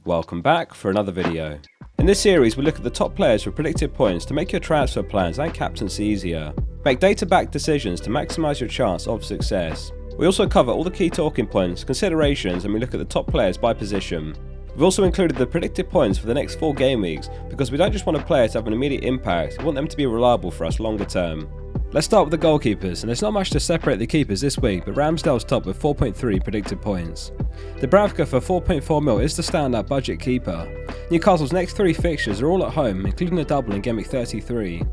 Welcome back for another video. In this series we look at the top players with predicted points to make your transfer plans and captaincy easier. Make data-backed decisions to maximise your chance of success. We also cover all the key talking points, considerations, and we look at the top players by position. We've also included the predicted points for the next 4 game weeks because we don't just want a player to have an immediate impact, we want them to be reliable for us longer term. Let's start with the goalkeepers, and there's not much to separate the keepers this week, but Ramsdale's top with 4.3 predicted points. Dubravka for 4.4 mil is the standout budget keeper. Newcastle's next 3 fixtures are all at home, including a double in Gameweek 33.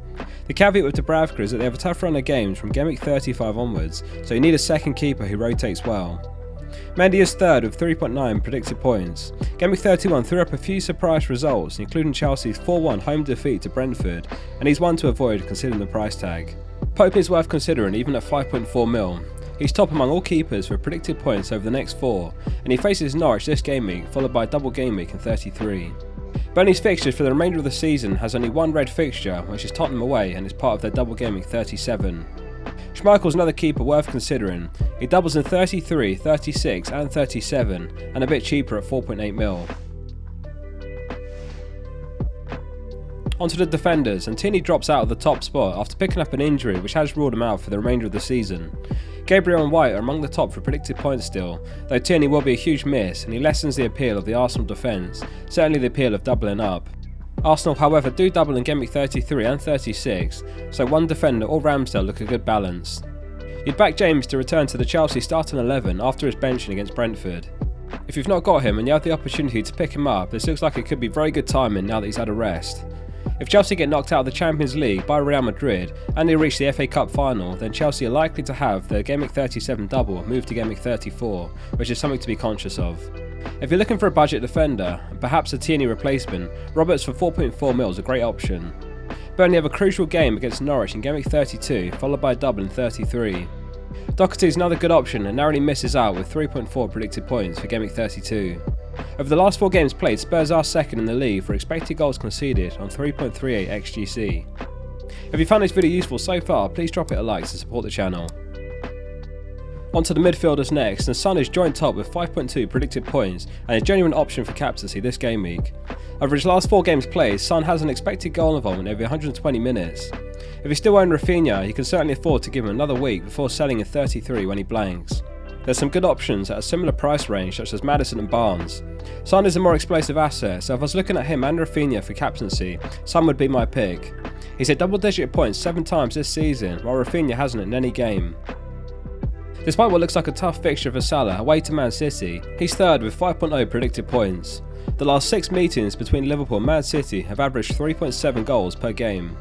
The caveat with Dubravka is that they have a tough run of games from Gameweek 35 onwards, so you need a second keeper who rotates well. Mendy is third with 3.9 predicted points. Gameweek 31 threw up a few surprise results, including Chelsea's 4-1 home defeat to Brentford, and he's one to avoid considering the price tag. Pope is worth considering even at 5.4 mil. He's top among all keepers for predicted points over the next 4, and he faces Norwich this game week, followed by a double game week in 33. Burnley's fixtures for the remainder of the season has only one red fixture, which is Tottenham away and is part of their double game week 37. Schmeichel's another keeper worth considering. He doubles in 33, 36 and 37, and a bit cheaper at 4.8 mil. Onto the defenders, and Tierney drops out of the top spot after picking up an injury which has ruled him out for the remainder of the season. Gabriel and White are among the top for predicted points still, though Tierney will be a huge miss and he lessens the appeal of the Arsenal defence, certainly the appeal of doubling up. Arsenal however do double in Gameweek 33 and 36, so one defender or Ramsdale look a good balance. You'd back James to return to the Chelsea starting 11 after his benching against Brentford. If you've not got him and you have the opportunity to pick him up, this looks like it could be very good timing now that he's had a rest. If Chelsea get knocked out of the Champions League by Real Madrid and they reach the FA Cup final, then Chelsea are likely to have their Gameweek 37 double moved to Gameweek 34, which is something to be conscious of. If you're looking for a budget defender, and perhaps a Tierney replacement, Roberts for 4.4 mil is a great option. Burnley have a crucial game against Norwich in Gameweek 32, followed by a double in 33. Doherty is another good option and narrowly misses out with 3.4 predicted points for Gameweek 32. Over the last 4 games played, Spurs are second in the league for expected goals conceded on 3.38 XGC. If you found this video useful so far, please drop it a like to support the channel. Onto the midfielders next, and Son is joint top with 5.2 predicted points and a genuine option for captaincy this game week. Over his last 4 games played, Son has an expected goal involvement every 120 minutes. If you still own Rafinha, you can certainly afford to give him another week before selling in 33 when he blanks. There's some good options at a similar price range such as Maddison and Barnes. Son is a more explosive asset, so if I was looking at him and Rafinha for captaincy, Son would be my pick. He's hit double digit points 7 times this season, while Rafinha hasn't in any game. Despite what looks like a tough fixture for Salah away to Man City, he's third with 5.0 predicted points. The last 6 meetings between Liverpool and Man City have averaged 3.7 goals per game.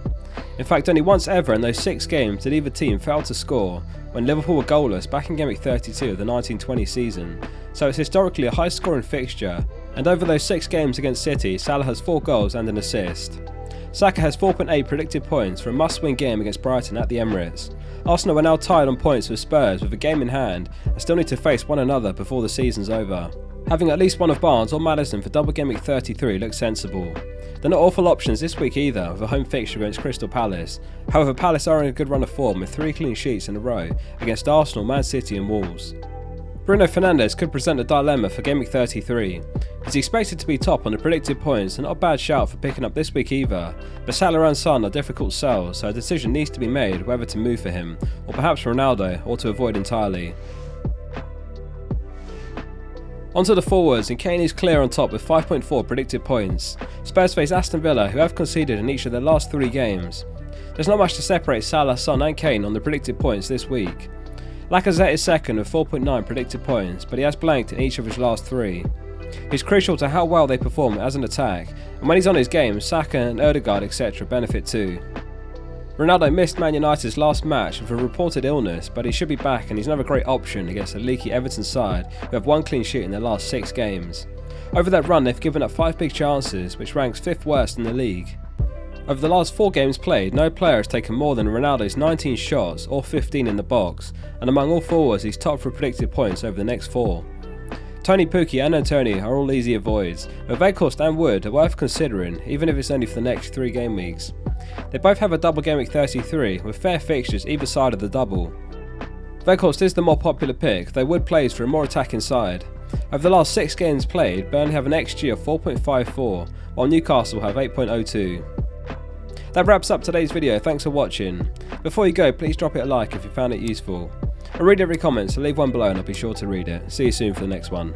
In fact, only once ever in those 6 games did either team fail to score, when Liverpool were goalless back in Gameweek 32 of the 1920 season, so it's historically a high scoring fixture, and over those 6 games against City, Salah has 4 goals and an assist. Saka has 4.8 predicted points for a must-win game against Brighton at the Emirates. Arsenal are now tied on points with Spurs with a game in hand and still need to face one another before the season's over. Having at least one of Barnes or Maddison for double Gameweek 33 looks sensible. They're not awful options this week either, with a home fixture against Crystal Palace. However, Palace are in a good run of form with 3 clean sheets in a row against Arsenal, Man City and Wolves. Bruno Fernandes could present a dilemma for Gameweek 33. He's expected to be top on the predicted points and not a bad shout for picking up this week either, but Salah and Son are difficult sells, so a decision needs to be made whether to move for him, or perhaps Ronaldo, or to avoid entirely. Onto the forwards, and Kane is clear on top with 5.4 predicted points. Spurs face Aston Villa, who have conceded in each of their last 3 games. There's not much to separate Salah, Son and Kane on the predicted points this week. Lacazette is second with 4.9 predicted points, but he has blanked in each of his last 3. He's crucial to how well they perform as an attack, and when he's on his game, Saka and Ødegaard etc. benefit too. Ronaldo missed Man United's last match with a reported illness, but he should be back and he's another great option against a leaky Everton side who have 1 clean sheet in their last 6 games. Over that run they've given up 5 big chances, which ranks 5th worst in the league. Over the last 4 games played, no player has taken more than Ronaldo's 19 shots or 15 in the box, and among all forwards he's top for predicted points over the next 4. Tony Pukki and Antonio are all easy avoids, but Weghorst and Wood are worth considering, even if it's only for the next 3 game weeks. They both have a double Gameweek 33 with fair fixtures either side of the double. Weghorst is the more popular pick, though Wood plays for a more attacking side. Over the last 6 games played, Burnley have an XG of 4.54, while Newcastle have 8.02. That wraps up today's video, thanks for watching. Before you go, please drop it a like if you found it useful. I read every comment, so leave one below and I'll be sure to read it. See you soon for the next one.